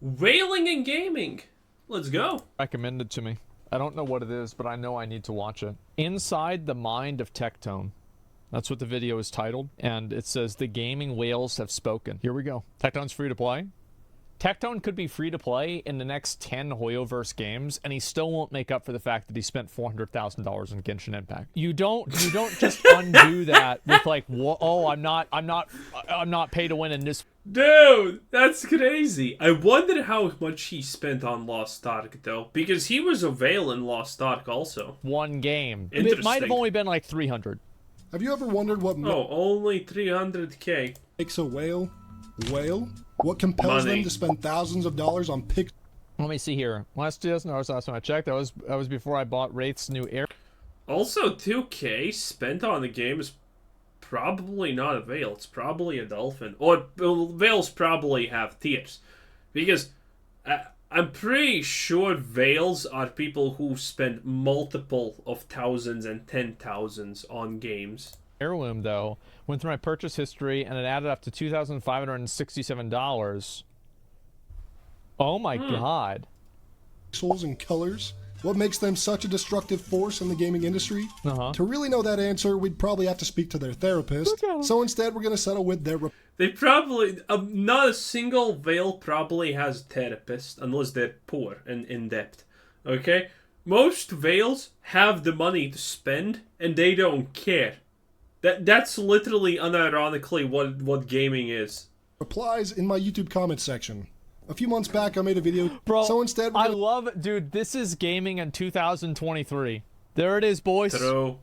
Wailing in gaming. Let's go. Recommended to me. I don't know what it is, but I know I need to watch it. Inside the Mind of Tectone. That's what the video is titled. And it says, the gaming whales have spoken. Here we go. Tectone's free to play. Tectone could be free to play in the next 10 Hoyoverse games, and he still won't make up for the fact that he spent $400,000 in Genshin Impact. You don't just undo that with like, oh, I'm not pay to win in this. Dude, that's crazy. I wonder how much he spent on Lost Ark though, because he was a Vale in Lost Ark also. One game. It might have only been like 300. Have you ever wondered what only 300K makes a whale whale? What compels them to spend thousands of dollars on pics? Let me see here. Last time I checked, that was before I bought Wraith's new air. Also, 2K spent on the game is probably not a Vale. It's probably a Dolphin. Or Vales probably have tiers, because I'm pretty sure Vales are people who spend multiple of thousands and 10,000s on games. Heirloom, though, went through my purchase history and it added up to $2,567. Oh my god. Pixels and colors. What makes them such a destructive force in the gaming industry? To really know that answer, we'd probably have to speak to their therapist. So instead, we're going to settle with their... They probably... not a single Vale probably has a therapist, unless they're poor and in-depth. Okay? Most Vales have the money to spend, and they don't care. That's literally, unironically, what gaming is. Replies in my YouTube comment section. A few months back, I made a video. Bro, so instead, I love it. Dude, this is gaming in 2023. There it is, boys. True.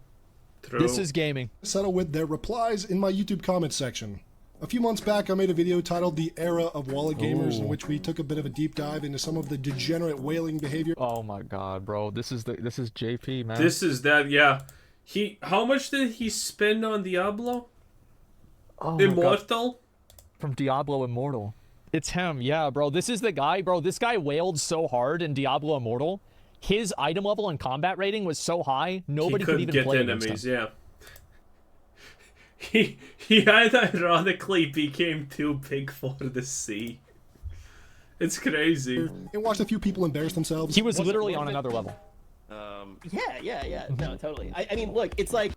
This is gaming. Settle with their replies in my YouTube comment section. A few months back, I made a video titled The Era of Wallet Gamers, in which we took a bit of a deep dive into some of the degenerate whaling behavior. Oh my god, bro. This is JP, man. This is that, yeah. How much did he spend on Diablo? Oh Immortal? From Diablo Immortal. It's him, yeah, bro. This is the guy, bro. This guy wailed so hard in Diablo Immortal. His item level and combat rating was so high, nobody could even play enemies, against him. Yeah. He ironically became too big for the sea. It's crazy. And watched a few people embarrass themselves. He was literally on another level. Yeah. No, totally. I mean, look, it's like...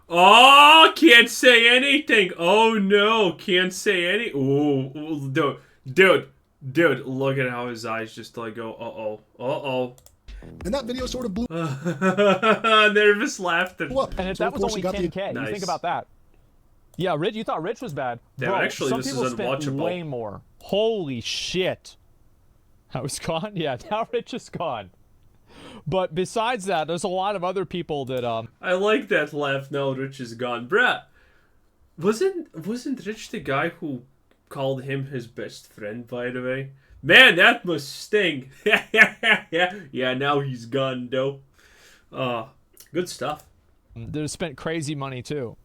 Oh, can't say anything. Oh, no. Can't say any... Oh, dude, look at how his eyes just like go, uh-oh. And that video sort of blew nervous laughter. up. And that was only 10K. Nice. You think about that. Yeah, Rich, you thought Rich was bad. Yeah, bro, actually, some this people is unwatchable. spent way more. Holy shit. How is gone? Yeah, now Rich is gone. But besides that, there's a lot of other people that I like that laugh. Now Rich is gone, bruh. Wasn't Rich the guy who called him his best friend? By the way, man, that must sting. Yeah, now he's gone though. Good stuff. They spent crazy money too.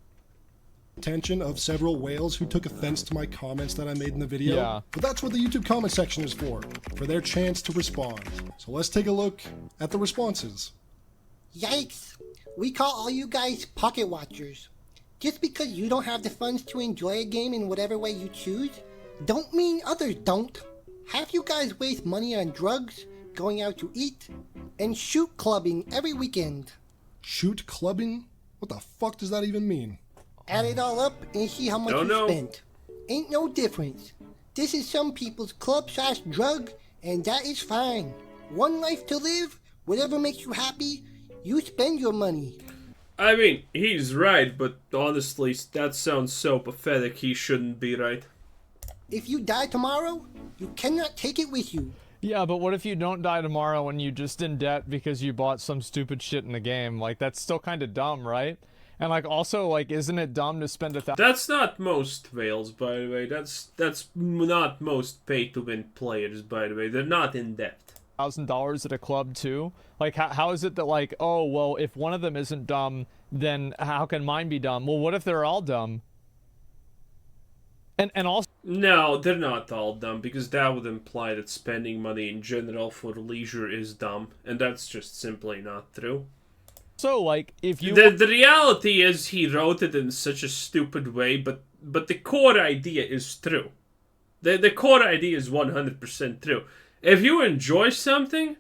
Attention of several whales who took offense to my comments that I made in the video. Yeah. But that's what the YouTube comment section is for their chance to respond. So let's take a look at the responses. Yikes! We call all you guys pocket watchers. Just because you don't have the funds to enjoy a game in whatever way you choose, don't mean others don't. Half you guys waste money on drugs, going out to eat, and shoot clubbing every weekend. Shoot clubbing? What the fuck does that even mean? Add it all up and see how much you spent. Ain't no difference. This is some people's club/drug, and that is fine. One life to live, whatever makes you happy, you spend your money. I mean, he's right, but honestly, that sounds so pathetic. He shouldn't be right. If you die tomorrow, you cannot take it with you. Yeah, but what if you don't die tomorrow and you just in debt because you bought some stupid shit in the game? Like, that's still kind of dumb, right? And like, also, like, isn't it dumb to spend That's not most Vales, by the way. That's not most pay-to-win players, by the way. They're not in debt. $1,000 at a club too? Like, how is it that, like, oh, well, if one of them isn't dumb, then how can mine be dumb? Well, what if they're all dumb? And also... No, they're not all dumb, because that would imply that spending money in general for leisure is dumb, and that's just simply not true. So, like, if you... The reality is he wrote it in such a stupid way, but the core idea is true. The core idea is 100% true. If you enjoy something,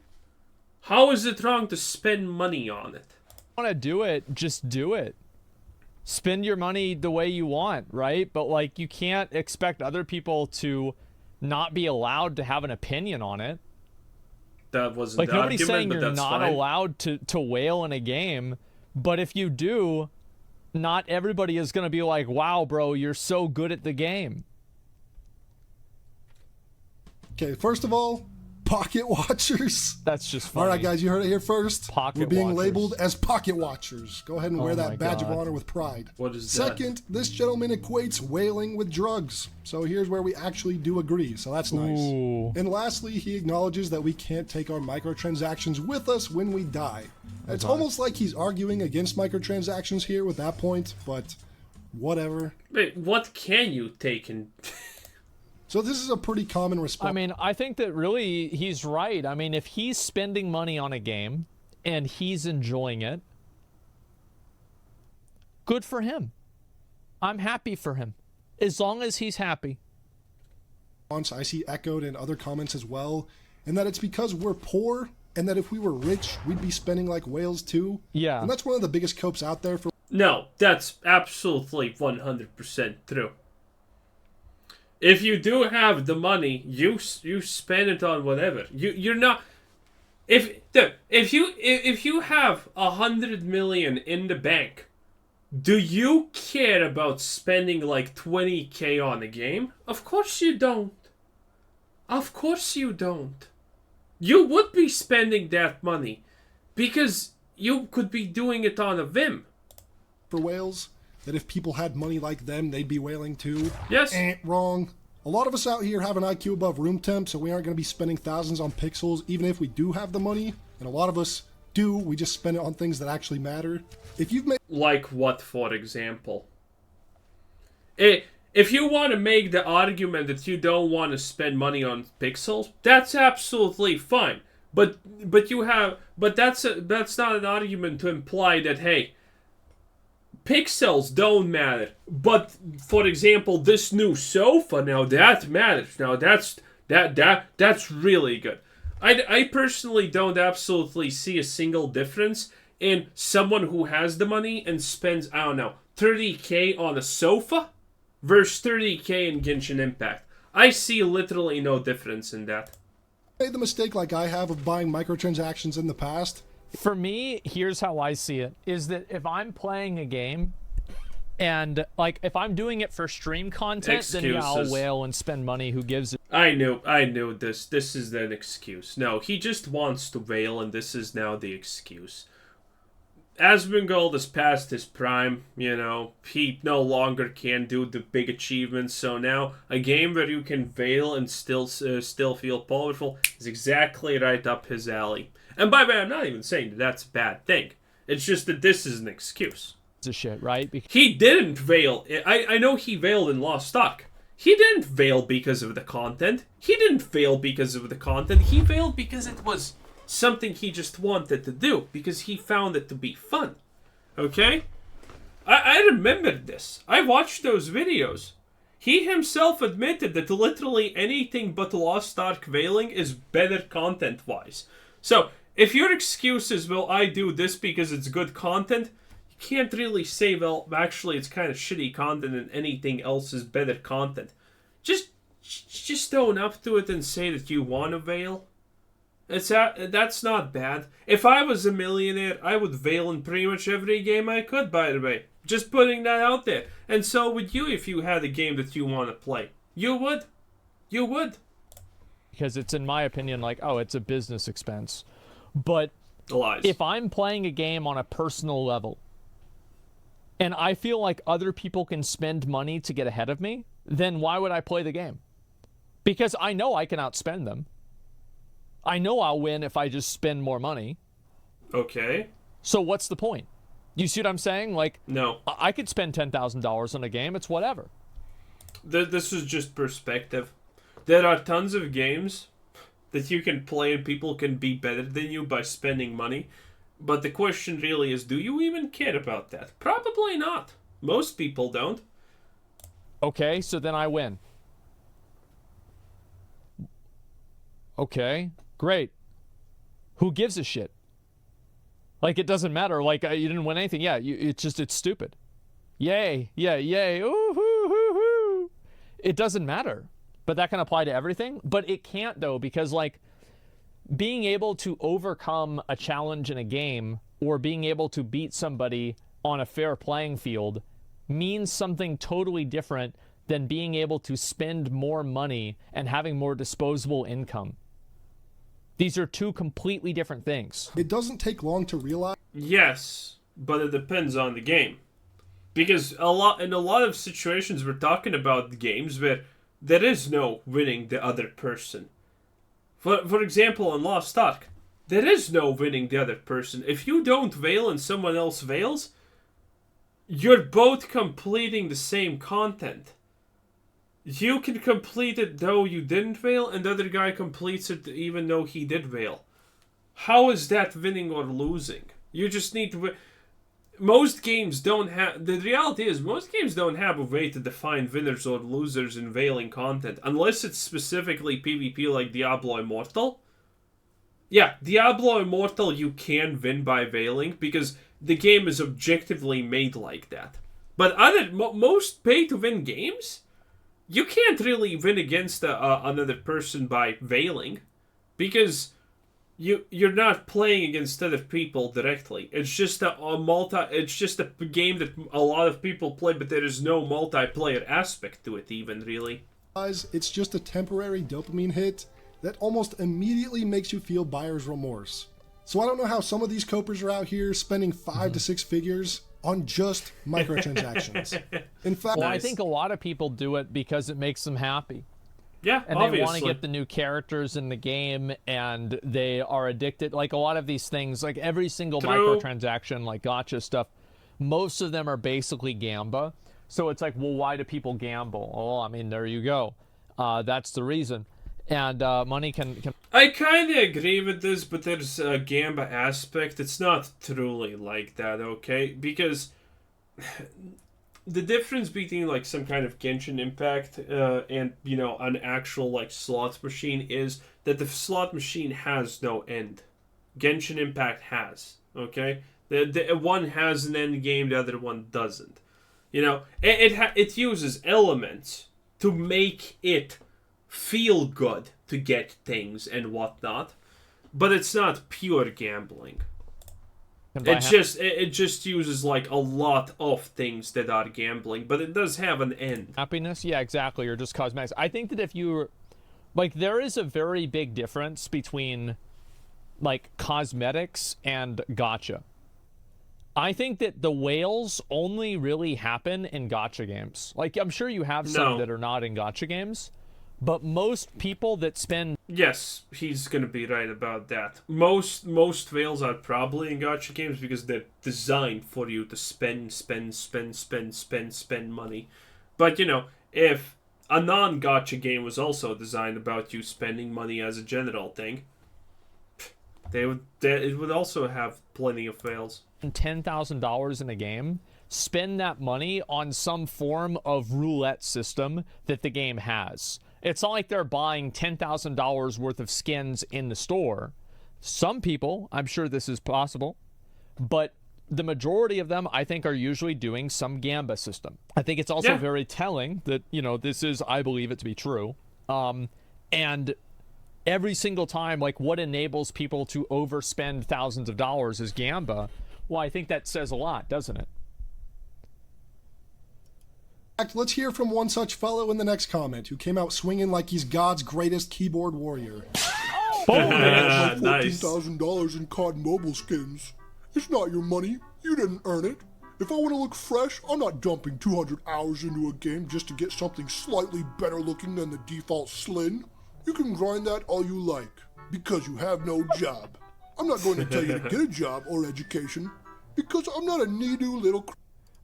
how is it wrong to spend money on it? Want to do it, just do it. Spend your money the way you want, right? But like, you can't expect other people to not be allowed to have an opinion on it. That wasn't like, the nobody's argument, saying but you're that's not fine. allowed to wail in a game, but if you do, not everybody is going to be like, wow, bro, you're so good at the game. Okay, first of all, pocket watchers. That's just funny. All right, guys, you heard it here first. Pocket We're being watchers. labeled as pocket watchers. Go ahead and wear Oh my that badge God. of honor with pride. What is that? Second, this gentleman equates whaling with drugs. So here's where we actually do agree. So that's nice. Ooh. And lastly, he acknowledges that we can't take our microtransactions with us when we die. It's almost like he's arguing against microtransactions here with that point, but whatever. Wait, what can you take in... So this is a pretty common response. I mean, I think that really he's right. I mean, if he's spending money on a game and he's enjoying it, good for him. I'm happy for him. As long as he's happy. I see echoed in other comments as well, and that it's because we're poor, and that if we were rich, we'd be spending like whales too. Yeah. And that's one of the biggest copes out there for. No, that's absolutely 100% true. If you do have the money, you spend it on whatever. You're not... If you have 100 million in the bank, do you care about spending like 20k on a game? Of course you don't. Of course you don't. You would be spending that money because you could be doing it on a whim. For whales, that if people had money like them, they'd be whaling too. Yes. Wrong. A lot of us out here have an IQ above room temp, so we aren't going to be spending thousands on pixels, even if we do have the money. And a lot of us do. We just spend it on things that actually matter. If you've made... Like what, for example? If you want to make the argument that you don't want to spend money on pixels, that's absolutely fine. But that's not an argument to imply that, hey, pixels don't matter. But for example, this new sofa, now that matters. Now that's really good. I personally don't absolutely see a single difference in someone who has the money and spends, I don't know, 30k on a sofa versus 30k in Genshin Impact. I see literally no difference in that. Made the mistake like I have of buying microtransactions in the past. For me, here's how I see it, is that if I'm playing a game and like if I'm doing it for stream content, then yeah, I'll whale and spend money. Who gives it? I knew this. This is an excuse. No, he just wants to whale, and this is now the excuse. Asmongold has passed his prime, you know, he no longer can do the big achievements, so now a game where you can veil and still feel powerful is exactly right up his alley. And by the way, I'm not even saying that that's a bad thing. It's just that this is an excuse. It's a shit, right? He didn't veil. I know he veiled in Lost Ark. He didn't veil because of the content. He didn't veil because of the content. He veiled because it was something he just wanted to do, because he found it to be fun. Okay? I remember this. I watched those videos. He himself admitted that literally anything but Lost Ark veiling is better content-wise. So, if your excuse is, well, I do this because it's good content, you can't really say, well, actually it's kind of shitty content and anything else is better content. Just own up to it and say that you want to veil. That's not bad. If I was a millionaire, I would veil in pretty much every game I could, by the way. Just putting that out there. And so would you if you had a game that you want to play. You would. You would. Because it's, in my opinion, like, oh, it's a business expense. But Lies. If I'm playing a game on a personal level, and I feel like other people can spend money to get ahead of me, then why would I play the game? Because I know I can outspend them. I know I'll win if I just spend more money. Okay. So what's the point? You see what I'm saying? Like, no. I could spend $10,000 on a game. It's whatever. This is just perspective. There are tons of games that you can play and people can be better than you by spending money. But the question really is, do you even care about that? Probably not. Most people don't. Okay, so then I win. Okay, great. Who gives a shit? Like, it doesn't matter. Like, you didn't win anything. Yeah, it's stupid. Yay. Yeah, yay. Ooh, hoo, hoo, hoo. It doesn't matter. But that can apply to everything. But it can't, though, because, like, being able to overcome a challenge in a game or being able to beat somebody on a fair playing field means something totally different than being able to spend more money and having more disposable income. These are two completely different things. It doesn't take long to realize. Yes, but it depends on the game. Because in a lot of situations we're talking about games where there is no winning the other person. For example, in Lost Ark, there is no winning the other person. If you don't veil and someone else veils, you're both completing the same content. You can complete it though you didn't veil, and the other guy completes it even though he did veil. How is that winning or losing? You just need to... Most games don't have... The reality is, most games don't have a way to define winners or losers in veiling content, unless it's specifically PvP like Diablo Immortal. Yeah, Diablo Immortal you can win by veiling, because the game is objectively made like that. But most pay-to-win games... You can't really win against another person by veiling, because you're not playing against other people directly. It's just It's just a game that a lot of people play, but there is no multiplayer aspect to it, even really. It's just a temporary dopamine hit that almost immediately makes you feel buyer's remorse. So I don't know how some of these copers are out here spending 5 to 6 figures on just microtransactions. In fact, well, I think a lot of people do it because it makes them happy. Yeah, and obviously. They want to get the new characters in the game, and they are addicted. Like a lot of these things, like every single microtransaction, like Gacha stuff, most of them are basically gamba. So it's like, well, why do people gamble? Oh, I mean, there you go. That's the reason. And money can... I kind of agree with this, but there's a gamba aspect. It's not truly like that, okay? Because the difference between like some kind of Genshin Impact and, you know, an actual like slot machine is that the slot machine has no end. Genshin Impact has, okay? The one has an end game, the other one doesn't. You know, it uses elements to make it feel good to get things and whatnot, but it's not pure gambling. It just uses like a lot of things that are gambling, but it does have an end. Happiness, yeah, exactly, or just cosmetics. I think that if you like, there is a very big difference between like cosmetics and gacha. I think that the whales only really happen in gacha games. Like, I'm sure you have some that are not in gacha games. But most people that spend... Yes, he's going to be right about that. Most whales are probably in gacha games because they're designed for you to spend money. But, you know, if a non-gacha game was also designed about you spending money as a general thing, it would also have plenty of whales. $10,000 in a game, spend that money on some form of roulette system that the game has. It's not like they're buying $10,000 worth of skins in the store. Some people, I'm sure this is possible, but the majority of them, I think, are usually doing some gamba system. I think it's also very telling that, you know, this is, I believe it to be true. And every single time, like, what enables people to overspend thousands of dollars is gamba. Well, I think that says a lot, doesn't it? Let's hear from one such fellow in the next comment who came out swinging like he's God's greatest keyboard warrior. Nice. $14,000 in COD mobile skins. It's not your money. You didn't earn it. If I want to look fresh, I'm not dumping 200 hours into a game just to get something slightly better looking than the default Slin. You can grind that all you like, because you have no job. I'm not going to tell you to get a job or education, because I'm not a need-do little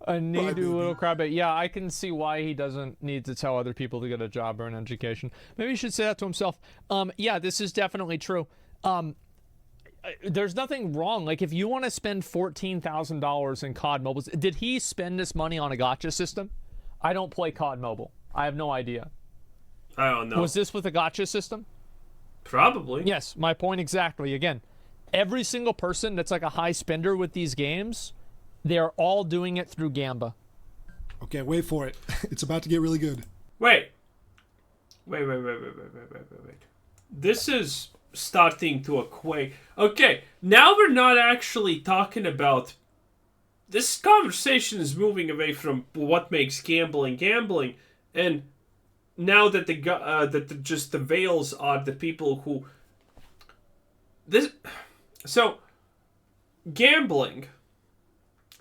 little crybaby. Yeah, I can see why he doesn't need to tell other people to get a job or an education. Maybe he should say that to himself. Yeah, this is definitely true. There's nothing wrong. Like, if you want to spend $14,000 in COD Mobile, did he spend this money on a gacha system? I don't play COD Mobile. I have no idea. I don't know. Was this with a gacha system? Probably. Yes, my point exactly. Again, every single person that's like a high spender with these games, they're all doing it through Gamba. Okay, wait for it. It's about to get really good. Wait. This is starting to equate. Okay, now we're not actually talking about. This conversation is moving away from what makes gambling, and now that just the Veils are the people who. So, gambling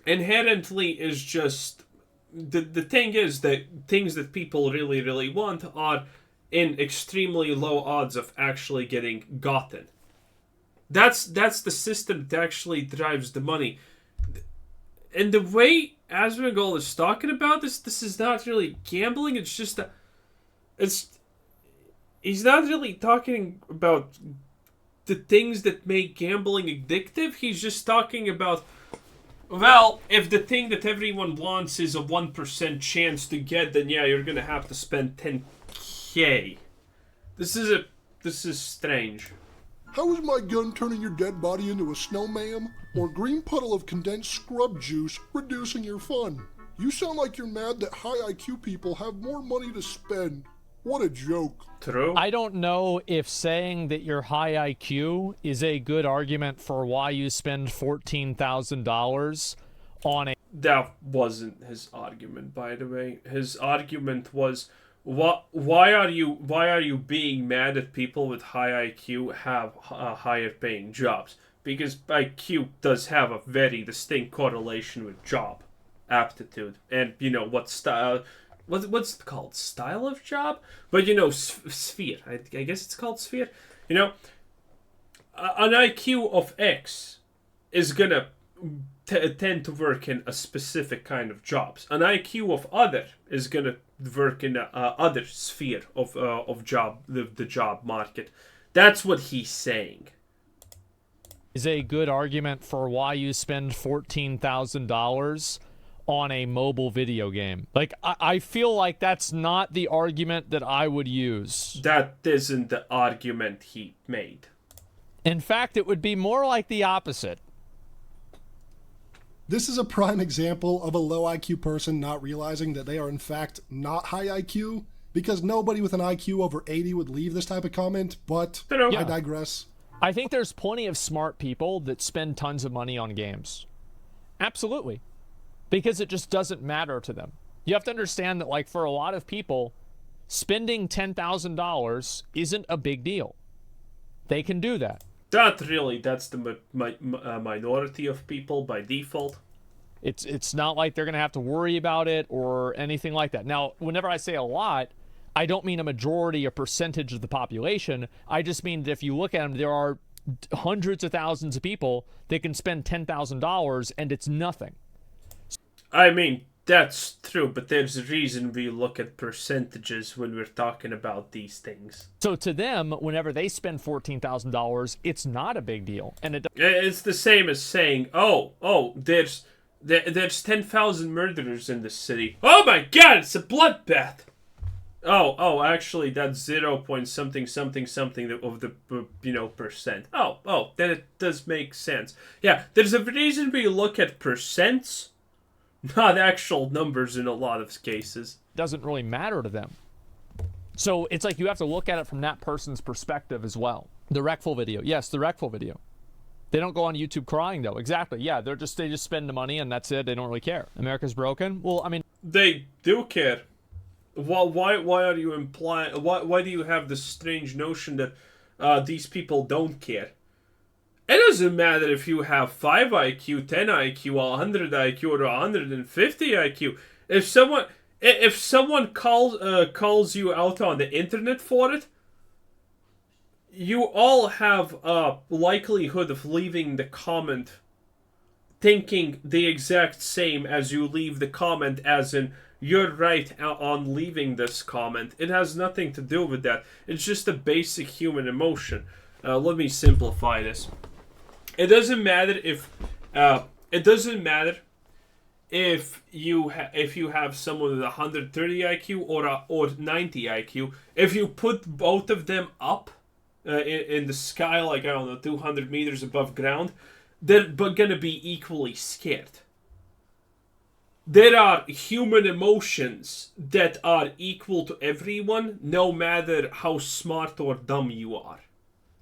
inherently is just. The thing is that things that people really, really want are in extremely low odds of actually getting gotten. That's the system that actually drives the money. And the way Asmongold is talking about this is not really gambling. It's just he's not really talking about the things that make gambling addictive. He's just talking about, well, if the thing that everyone wants is a 1% chance to get, then yeah, you're gonna have to spend 10K. This is strange. How is my gun turning your dead body into a snowman? Or green puddle of condensed scrub juice reducing your fun? You sound like you're mad that high IQ people have more money to spend. What a joke. True. I don't know if saying that you're high IQ is a good argument for why you spend $14,000 on a... That wasn't his argument, by the way. His argument was, why are you being mad at people with high IQ have higher paying jobs? Because IQ does have a very distinct correlation with job aptitude and what style. What's it called? Style of job? But sphere. I guess it's called sphere. An IQ of X is gonna tend to work in a specific kind of jobs. An IQ of other is gonna work in other sphere of job, the job market. That's what he's saying. Is a good argument for why you spend $14,000 on a mobile video game. Like, I feel like that's not the argument that I would use. That isn't the argument he made. In fact, it would be more like the opposite. This is a prime example of a low IQ person not realizing that they are in fact not high IQ, because nobody with an IQ over 80 would leave this type of comment, but I digress. I think there's plenty of smart people that spend tons of money on games. Absolutely. Because it just doesn't matter to them. You have to understand that, like, for a lot of people, spending $10,000 isn't a big deal. They can do that. Not really. That's the minority of people by default. It's not like they're going to have to worry about it or anything like that. Now, whenever I say a lot, I don't mean a majority or percentage of the population. I just mean that if you look at them, there are hundreds of thousands of people that can spend $10,000 and it's nothing. I mean, that's true, but there's a reason we look at percentages when we're talking about these things. So to them, whenever they spend $14,000, it's not a big deal. And it's the same as saying, there's 10,000 murderers in the city. Oh my god, it's a bloodbath! Actually, that's 0. something of the, percent. Then it does make sense. Yeah, there's a reason we look at percents, not actual numbers in a lot of cases. Doesn't really matter to them. So it's like you have to look at it from that person's perspective as well. The Wreckful video. Yes, the Wreckful video. They don't go on YouTube crying, though. Exactly. Yeah, they just spend the money and that's it. They don't really care. America's broken? Well, I mean... They do care. Why are you implying... Why do you have this strange notion that these people don't care? It doesn't matter if you have 5 IQ, 10 IQ, 100 IQ, or 150 IQ. If someone calls you out on the internet for it, you all have a likelihood of leaving the comment thinking the exact same as you leave the comment, as in, you're right on leaving this comment. It has nothing to do with that. It's just a basic human emotion. Let me simplify this. It doesn't matter if you have someone with 130 IQ or 90 IQ. If you put both of them up, in the sky, like, I don't know, 200 meters above ground, they're gonna be equally scared. There are human emotions that are equal to everyone, no matter how smart or dumb you are.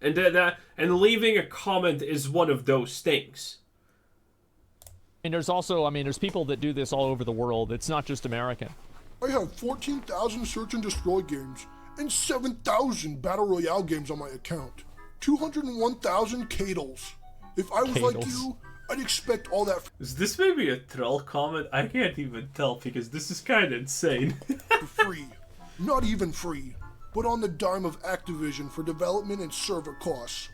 And leaving a comment is one of those things. And there's also, I mean, there's people that do this all over the world. It's not just American. I have 14,000 search and destroy games and 7,000 battle royale games on my account. 201,000 cadles. If I was like you, I'd expect all that Is this maybe a troll comment? I can't even tell because this is kind of insane. for free. Not even free, but on the dime of Activision for development and server costs.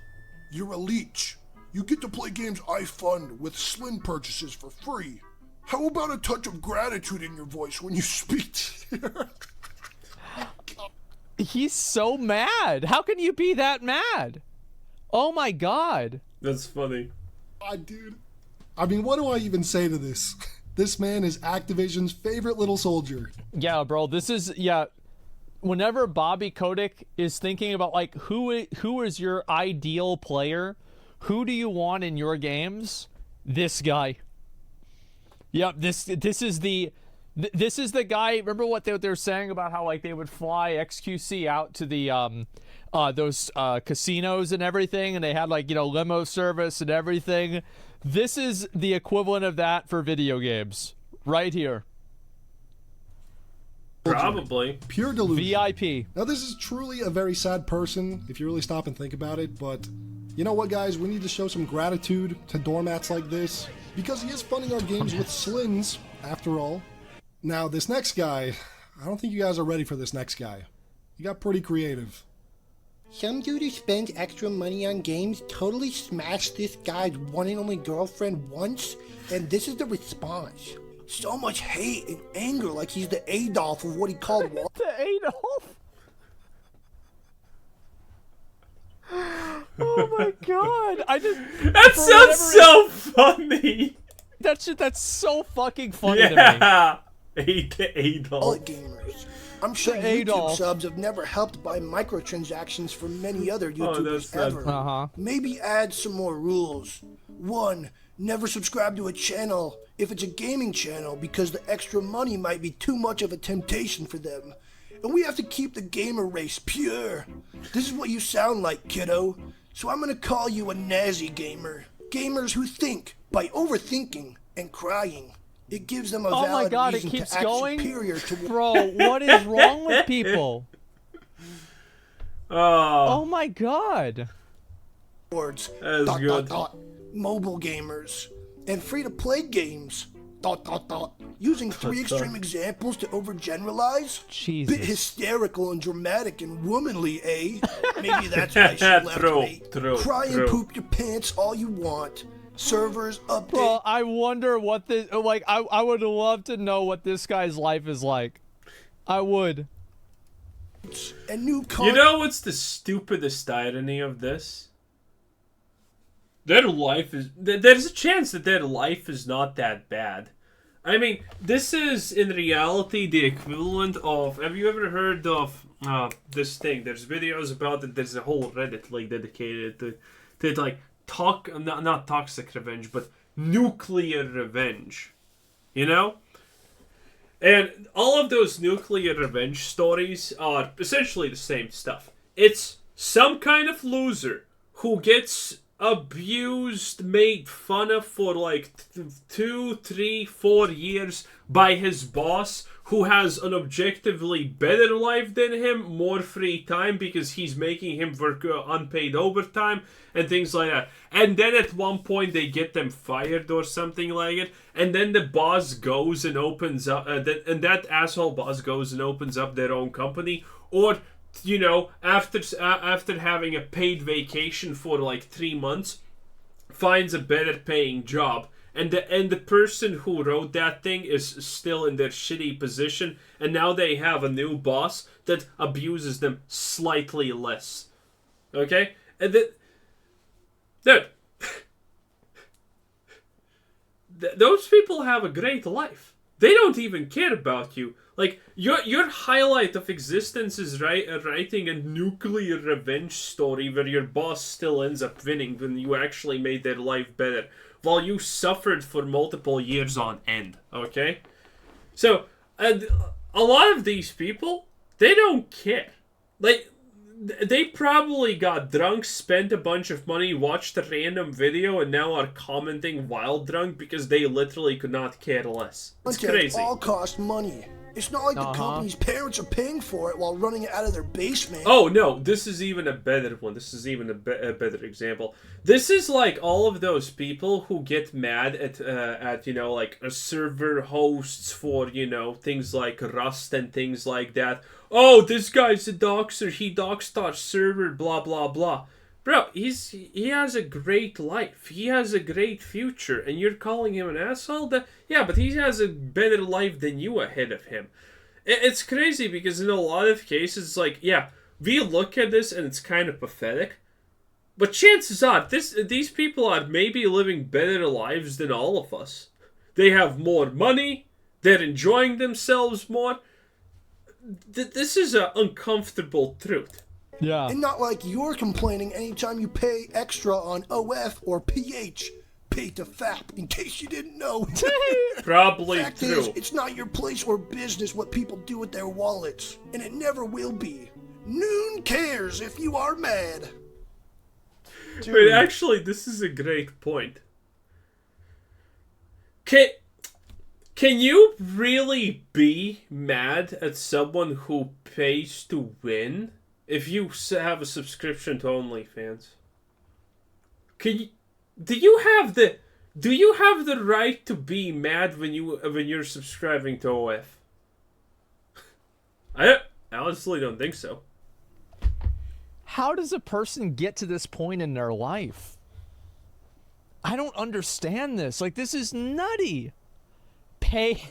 You're a leech. You get to play games I fund with slim purchases for free. How about a touch of gratitude in your voice when you speak? He's so mad. How can you be that mad? Oh my god. That's funny. Dude. I mean, what do I even say to this? This man is Activision's favorite little soldier. Yeah, bro, this is, yeah. Whenever Bobby Kotick is thinking about, like, who is your ideal player, who do you want in your games? This guy. Yep, this is the guy. Remember what they were saying about how, like, they would fly XQC out to the those casinos and everything, and they had, like, you know, limo service and everything. This is the equivalent of that for video games, right here. Probably. Pure delusion. VIP. Now, this is truly a very sad person, if you really stop and think about it, but you know what, guys? We need to show some gratitude to doormats like this, because he is funding our games with slins, after all. Now, this next guy, I don't think you guys are ready for this next guy. He got pretty creative. Some dude who spends extra money on games totally smashed this guy's one and only girlfriend once, and this is the response. So much hate and anger, like he's the Adolf of what he called The Adolf. Oh my god! That sounds so funny. That's so fucking funny to me. Yeah. Adolf. All gamers. I'm sure The YouTube Adolf. subs have never helped by microtransactions for many other YouTubers that's ever. Uh-huh. Maybe add some more rules. 1. Never subscribe to a channel if it's a gaming channel because the extra money might be too much of a temptation for them. And we have to keep the gamer race pure. This is what you sound like, kiddo. So I'm gonna call you a Nazi gamer. Gamers who think by overthinking and crying. It gives them a Oh my valid god, it reason keeps to act going? superior to Bro, what is wrong with people? Oh my god. words. That is good. Mobile gamers and free-to-play games. Using 3 extreme examples to overgeneralize. Jesus. Bit hysterical and dramatic and womanly, eh? Maybe that's why she left me. Cry and poop your pants all you want. Servers update. Bro, I wonder what this, like, I would love to know what this guy's life is like. I would. And new You know what's the stupidest irony of this? Their life is... There's a chance that their life is not that bad. I mean, this is, in reality, the equivalent of... Have you ever heard of this thing? There's videos about it. There's a whole Reddit, like, dedicated to like, not toxic revenge, but nuclear revenge. You know? And all of those nuclear revenge stories are essentially the same stuff. It's some kind of loser who gets abused, made fun of for like 2, 3, 4 years by his boss, who has an objectively better life than him, more free time because he's making him work unpaid overtime and things like that. And then at one point they get them fired or something like it, and then the boss goes and opens up, and that asshole boss goes and opens up their own company, or, you know, after having a paid vacation for like 3 months, finds a better paying job. And the person who wrote that thing is still in their shitty position, and now they have a new boss that abuses them slightly less. Okay? And dude, those people have a great life. They don't even care about you. Like, your highlight of existence is writing a nuclear revenge story where your boss still ends up winning when you actually made their life better, while you suffered for multiple years on end, okay? So, a lot of these people, they don't care. Like, they probably got drunk, spent a bunch of money, watched a random video, and now are commenting while drunk because they literally could not care less. It's crazy. It all costs money. It's not like the company's parents are paying for it while running it out of their basement. Oh, no, this is even a better one. This is even a better example. This is like all of those people who get mad at you know, like, server hosts for, you know, things like Rust and things like that. Oh, this guy's a doxer. He doxed our server, blah, blah, blah. Bro, he has a great life. He has a great future, and you're calling him an asshole? Yeah, but he has a better life than you ahead of him. It's crazy because in a lot of cases, it's like, yeah, we look at this and it's kind of pathetic. But chances are, these people are maybe living better lives than all of us. They have more money. They're enjoying themselves more. This is an uncomfortable truth. Yeah. And not like you're complaining anytime you pay extra on OF or PH. Pay to FAP, in case you didn't know. Probably Fact true. is, it's not your place or business what people do with their wallets. And it never will be. Noon cares if you are mad. Wait, actually, this is a great point. Can you really be mad at someone who pays to win if you have a subscription to OnlyFans? Do you have the right to be mad when you're subscribing to OF? I honestly don't think so. How does a person get to this point in their life? I don't understand this. Like, this is nutty. Pay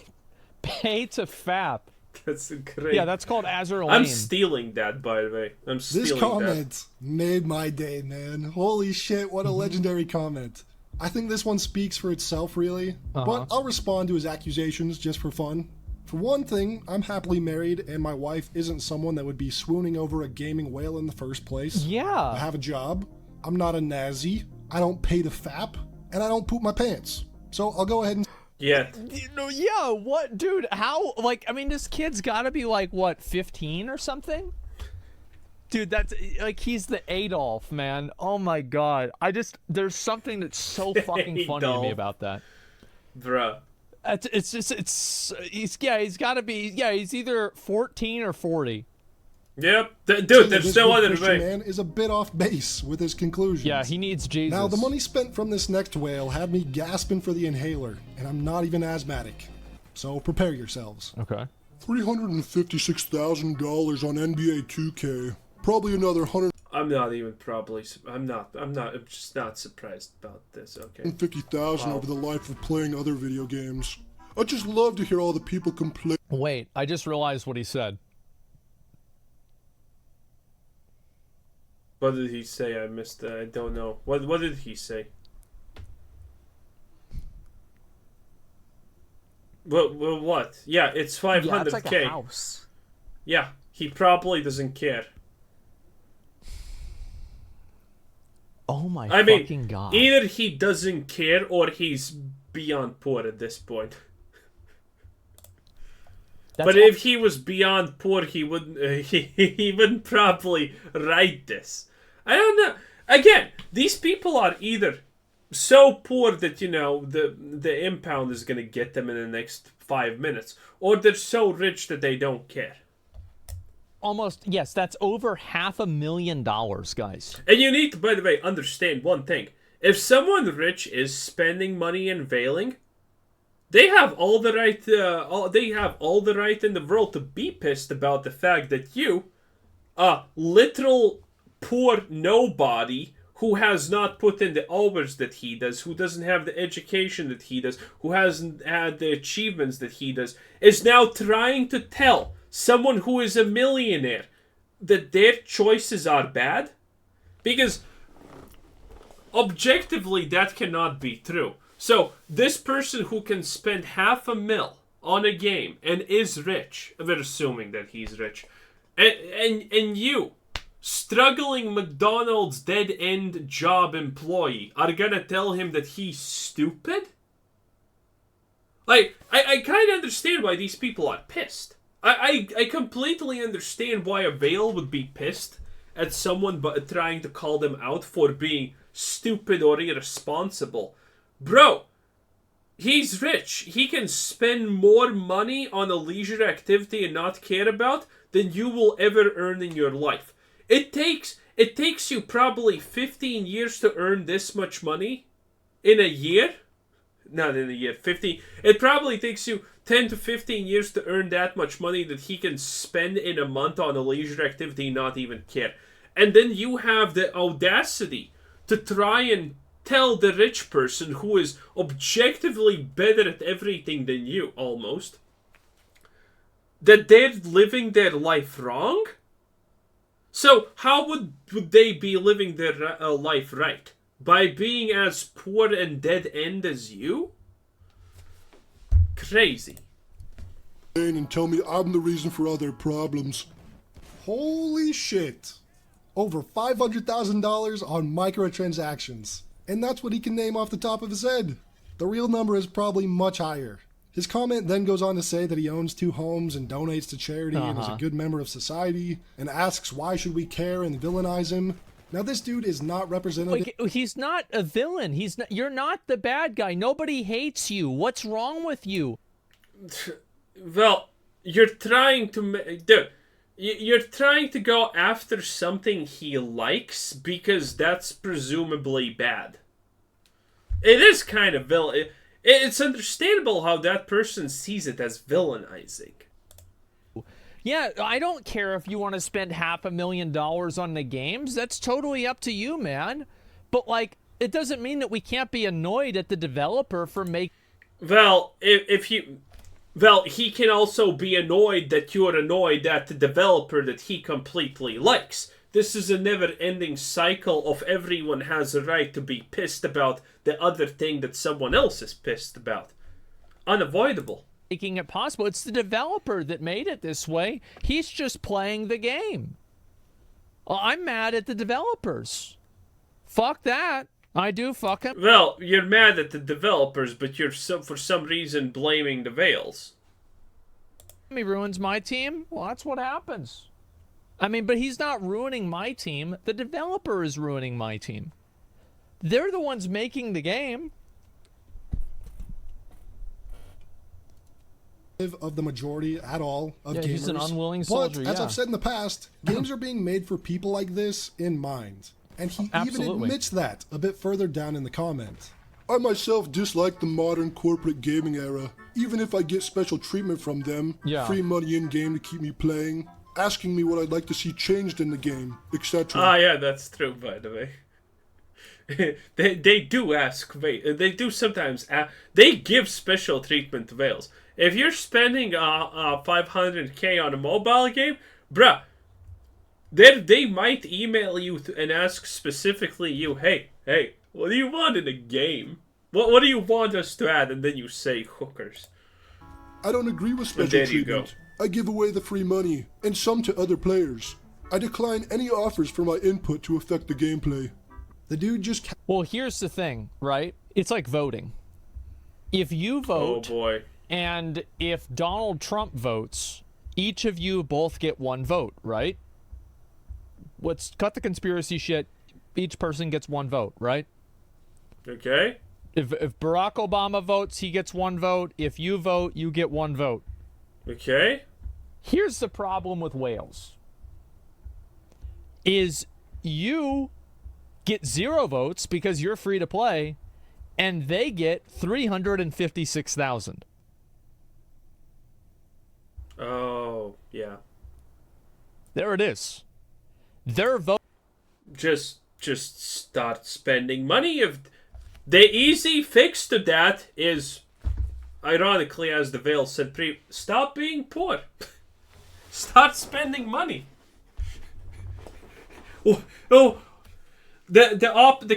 to FAP. That's great. Yeah, that's called Azure Lane. I'm stealing that, by the way. This comment made my day, man. Holy shit, what a legendary comment. I think this one speaks for itself, really. But I'll respond to his accusations just for fun. For one thing, I'm happily married, and my wife isn't someone that would be swooning over a gaming whale in the first place. Yeah. I have a job. I'm not a Nazi. I don't pay to FAP, and I don't poop my pants. So I'll go ahead and... Yeah. Yeah, what? Dude, how? Like, I mean, this kid's gotta be, like, what, 15 or something? Dude, that's, like, he's the Adolf, man. Oh, my God. There's something that's so fucking funny to me about that. Bruh. He's gotta be, he's either 14 or 40. Yep. Dude, there's no other Christian way. man is a bit off base with his conclusions. Yeah, he needs Jesus. Now, the money spent from this next whale had me gasping for the inhaler, and I'm not even asthmatic. So prepare yourselves. Okay. $356,000 on NBA 2K. Probably another I'm just not surprised about this, okay? $150,000 over the life of playing other video games. I'd just love to hear all the people complain. Wait, I just realized what he said. What did he say? I missed I don't know. What did he say? What? Yeah, it's 500K. Yeah, it's like a house. Yeah, he probably doesn't care. Oh my fucking God. Either he doesn't care or he's beyond poor at this point. But if he was beyond poor, he wouldn't. He wouldn't probably write this. I don't know. Again, these people are either so poor that, you know, the impound is gonna get them in the next 5 minutes, or they're so rich that they don't care. Almost, yes, that's over $500,000, guys. And you need to, by the way, understand one thing. If someone rich is spending money in veiling, they have all the right. They have all the right in the world to be pissed about the fact that you, a literal poor nobody who has not put in the hours that he does, who doesn't have the education that he does, who hasn't had the achievements that he does, is now trying to tell someone who is a millionaire that their choices are bad? Because objectively, that cannot be true. So, this person who can spend $500,000 on a game and is rich, we're assuming that he's rich, and you, struggling McDonald's dead-end job employee, are gonna tell him that he's stupid? Like, I kind of understand why these people are pissed. I completely understand why a Vale would be pissed at someone but trying to call them out for being stupid or irresponsible. Bro, he's rich. He can spend more money on a leisure activity and not care about than you will ever earn in your life. It takes you probably 15 years to earn this much money in a year. Not in a year, 15. It probably takes you 10 to 15 years to earn that much money that he can spend in a month on a leisure activity and not even care. And then you have the audacity to try and tell the rich person who is objectively better at everything than you, almost, that they're living their life wrong? So how would they be living their life right? By being as poor and dead-end as you? Crazy. And tell me I'm the reason for all their problems. Holy shit. Over $500,000 on microtransactions. And that's what he can name off the top of his head. The real number is probably much higher. His comment then goes on to say that he owns 2 homes and donates to charity and is a good member of society, and asks why should we care and villainize him. Now this dude is not representative. Like, he's not a villain. You're not the bad guy. Nobody hates you. What's wrong with you? Well, you're trying to... Dude, you're trying to go after something he likes because that's presumably bad. It is kind of villain. It's understandable how that person sees it as villainizing. Yeah, I don't care if you want to spend $500,000 on the games. That's totally up to you, man. But, like, it doesn't mean that we can't be annoyed at the developer for making... Well, Well, he can also be annoyed that you're annoyed at the developer that he completely likes. This is a never-ending cycle of everyone has a right to be pissed about the other thing that someone else is pissed about. Unavoidable. Making it possible. It's the developer that made it this way. He's just playing the game. Well, I'm mad at the developers. Fuck that. I do, fuck him. Well, you're mad at the developers, but you're for some reason blaming the Vales. He ruins my team? Well, that's what happens. I mean, but he's not ruining my team. The developer is ruining my team. They're the ones making the game. Of the majority at all of gamers. He's an unwilling soldier, but, as I've said in the past, games are being made for people like this in mind. And he even admits that a bit further down in the comment. I myself dislike the modern corporate gaming era. Even if I get special treatment from them, free money in-game to keep me playing, asking me what I'd like to see changed in the game, etc. Ah, yeah, that's true, by the way. they do ask, they do sometimes, they give special treatment to Vales. If you're spending $500K on a mobile game, bruh, they might email you and ask specifically you, hey, what do you want in a game? What do you want us to add? And then you say hookers. I don't agree with special treatment. I give away the free money, and some to other players. I decline any offers for my input to affect the gameplay. The dude just... Well, here's the thing, right? It's like voting. If you vote... Oh, boy. And if Donald Trump votes, each of you both get 1 vote, right? Let's cut the conspiracy shit. Each person gets 1 vote, right? Okay. If Barack Obama votes, he gets 1 vote. If you vote, you get 1 vote. Okay. Here's the problem with Wales. Is you get 0 votes because you're free to play, and they get 356,000. Oh, yeah. There it is. Their vote. Just start spending money. If the easy fix to that is, ironically, as the Veil said, stop being poor. Start spending money. The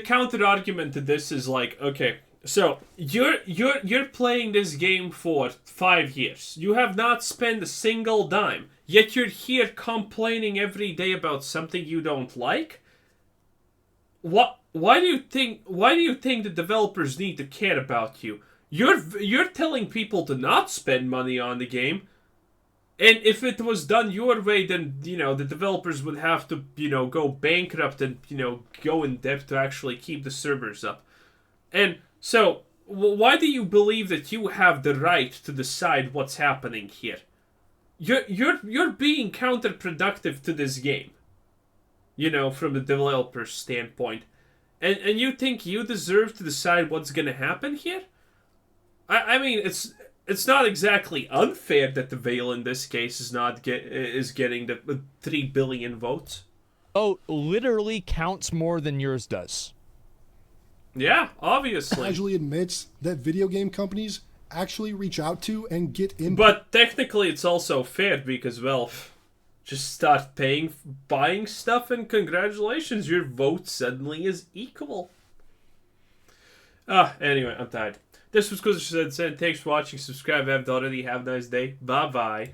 counter argument to this is like, okay, So you're playing this game for 5 years. You have not spent a single dime. Yet you're here complaining every day about something you don't like. What? Why do you think the developers need to care about you? You're telling people to not spend money on the game. And if it was done your way, then, the developers would have to, go bankrupt and, go in debt to actually keep the servers up. And so, why do you believe that you have the right to decide what's happening here? You're being counterproductive to this game. From the developer's standpoint. And you think you deserve to decide what's gonna happen here? I mean, it's not exactly unfair that the Veil in this case is getting the 3 billion votes. Oh, literally counts more than yours does. Yeah, obviously. Casually admits that video game companies actually reach out to and get in. But technically it's also fair because, well, just start buying stuff and congratulations, your vote suddenly is equal. Anyway, I'm tired. This was Kuzer said, thanks for watching, subscribe if you haven't already, have a nice day, bye bye.